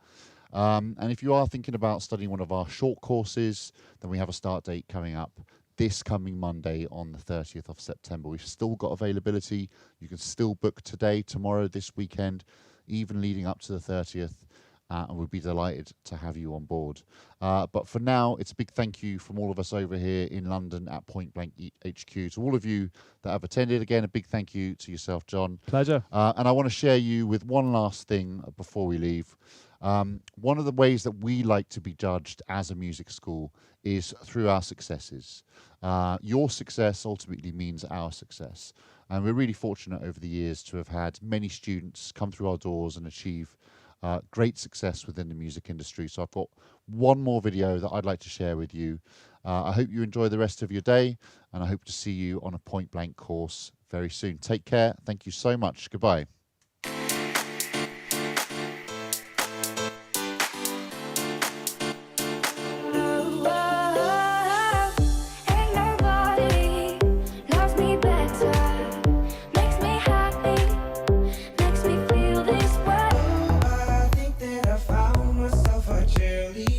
And if you are thinking about studying one of our short courses, then we have a start date coming up this coming Monday on the 30th of September. We've still got availability. You can still book today, tomorrow, this weekend, even leading up to the 30th, and we'd be delighted to have you on board. But for now, it's a big thank you from all of us over here in London at Point Blank HQ. To all of you that have attended, again, a big thank you to yourself, John. Pleasure. And I want to share you with one last thing before we leave. One of the ways that we like to be judged as a music school is through our successes. Your success ultimately means our success. And we're really fortunate over the years to have had many students come through our doors and achieve great success within the music industry. So I've got one more video that I'd like to share with you. I hope you enjoy the rest of your day, and I hope to see you on a Point Blank course very soon. Take care. Thank you so much. Goodbye. I think that I found myself a cheerleader.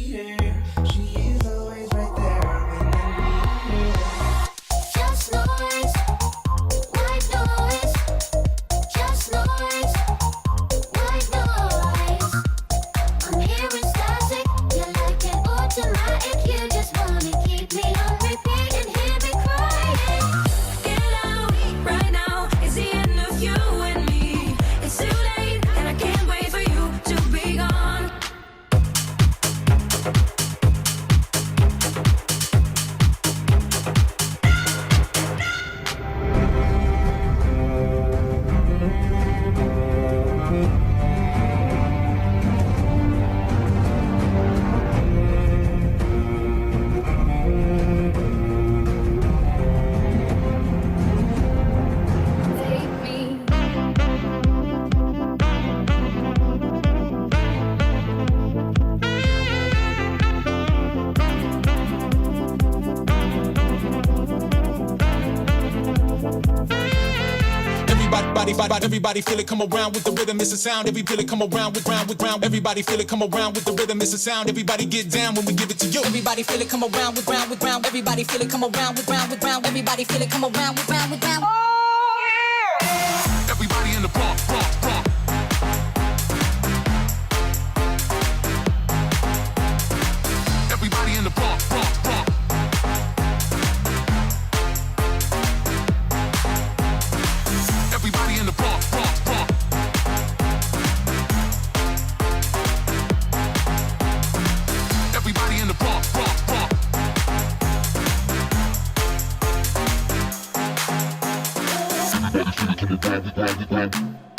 Everybody feel it, come around with the rhythm, it's a sound. Every feel it, come around with round. Everybody feel it, come around with the rhythm, it's a sound. Everybody get down when we give it to you. Everybody feel it, come around with round. Everybody feel it, come around with round. Everybody feel it, come around with round. Oh yeah! Everybody in the park. Everybody in the park. Everybody in the park. Everybody in the park. Everybody in the park.